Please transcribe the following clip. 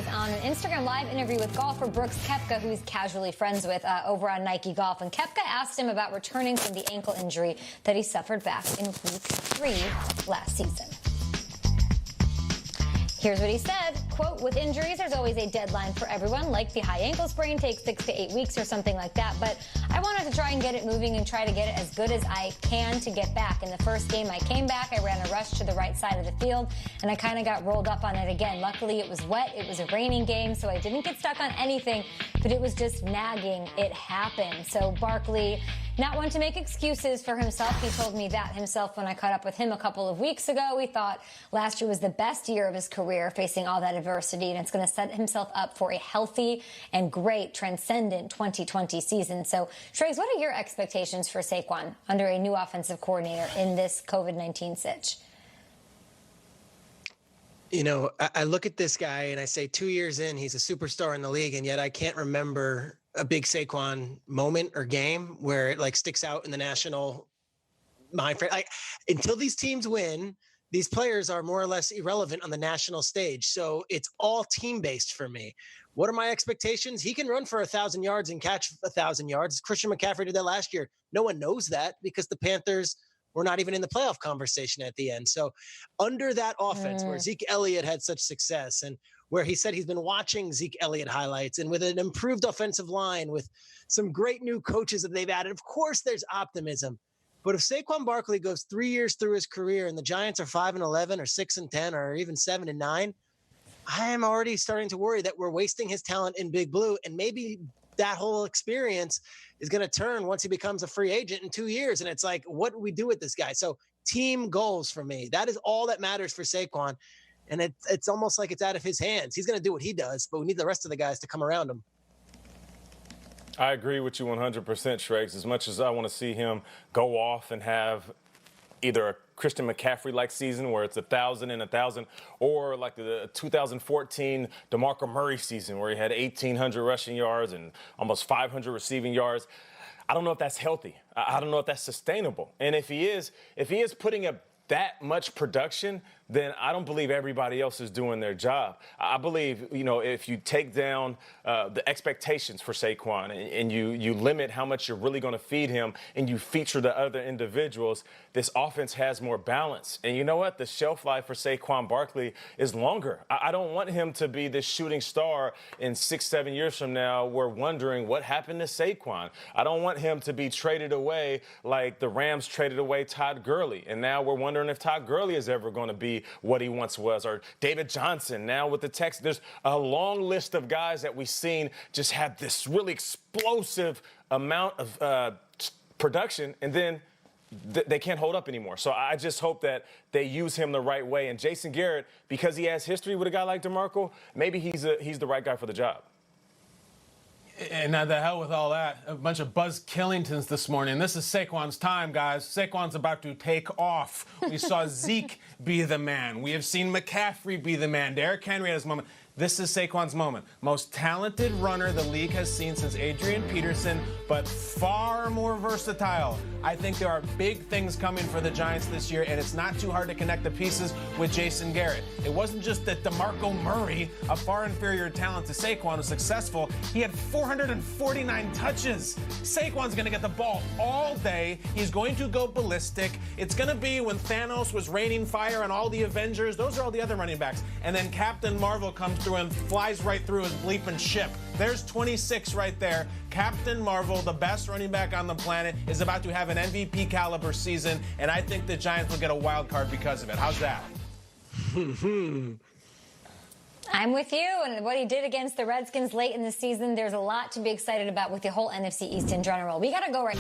was on an Instagram Live interview with golfer Brooks Koepka, who he's casually friends with over on Nike Golf. And Koepka asked him about returning from the ankle injury that he suffered back in week 3 last season. Here's what he said, quote, with injuries, there's always a deadline for everyone, like the high ankle sprain takes 6 to 8 weeks or something like that. But I wanted to try and get it moving and try to get it as good as I can to get back. In the first game I came back, I ran a rush to the right side of the field, and I kind of got rolled up on it again. Luckily, it was wet. It was a raining game, so I didn't get stuck on anything, but it was just nagging. It happened. So Barkley, not one to make excuses for himself. He told me that himself when I caught up with him a couple of weeks ago. He thought last year was the best year of his career, facing all that adversity, and it's going to set himself up for a healthy and great, transcendent 2020 season. So, Shregs, what are your expectations for Saquon under a new offensive coordinator in this COVID-19 sitch? You know, I look at this guy and I say 2 years in, he's a superstar in the league, and yet I can't remember a big Saquon moment or game where it like sticks out in the national mind frame. Like, until these teams win, these players are more or less irrelevant on the national stage. So it's all team-based for me. What are my expectations? He can run for 1,000 yards and catch 1,000 yards. Christian McCaffrey did that last year. No one knows that because the Panthers were not even in the playoff conversation at the end. So under that offense where Zeke Elliott had such success, and where he said he's been watching Zeke Elliott highlights, and with an improved offensive line, with some great new coaches that they've added, of course there's optimism. But if Saquon Barkley goes 3 years through his career and the Giants are 5-11 or 6-10 or even 7-9, I am already starting to worry that we're wasting his talent in Big Blue. And maybe that whole experience is going to turn once he becomes a free agent in 2 years. And it's like, what do we do with this guy? So team goals for me, that is all that matters for Saquon. And it's almost like it's out of his hands. He's going to do what he does, but we need the rest of the guys to come around him. I agree with you 100%, Shregs. As much as I want to see him go off and have either a Christian McCaffrey-like season where it's 1,000 and 1,000, or like the 2014 DeMarco Murray season where he had 1,800 rushing yards and almost 500 receiving yards, I don't know if that's healthy. I don't know if that's sustainable. And if he is putting up that much production, then I don't believe everybody else is doing their job. I believe, you know, if you take down the expectations for Saquon and you limit how much you're really going to feed him and you feature the other individuals, this offense has more balance. And you know what? The shelf life for Saquon Barkley is longer. I don't want him to be this shooting star in 6-7 years from now. We're wondering what happened to Saquon. I don't want him to be traded away like the Rams traded away Todd Gurley. And now we're wondering if Todd Gurley is ever going to be what he once was, or David Johnson now with the Texans. There's a long list of guys that we've seen just have this really explosive amount of production, and then they can't hold up anymore. So I just hope that they use him the right way. And Jason Garrett, because he has history with a guy like DeMarco, maybe he's the right guy for the job. And now the hell with all that. A bunch of Buzz Killingtons this morning. This is Saquon's time, guys. Saquon's about to take off. We saw Zeke be the man. We have seen McCaffrey be the man. Derrick Henry at his moment. This is Saquon's moment. Most talented runner the league has seen since Adrian Peterson, but far more versatile. I think there are big things coming for the Giants this year, and it's not too hard to connect the pieces with Jason Garrett. It wasn't just that DeMarco Murray, a far inferior talent to Saquon, was successful. He had 449 touches. Saquon's going to get the ball all day. He's going to go ballistic. It's going to be when Thanos was raining fire on all the Avengers. Those are all the other running backs. And then Captain Marvel comes through and flies right through his bleeping ship. There's 26 right there. Captain Marvel, the best running back on the planet, is about to have an MVP caliber season, and I think the Giants will get a wild card because of it. How's that? I'm with you, and what he did against the Redskins late in the season, there's a lot to be excited about with the whole NFC East in general. We got to go right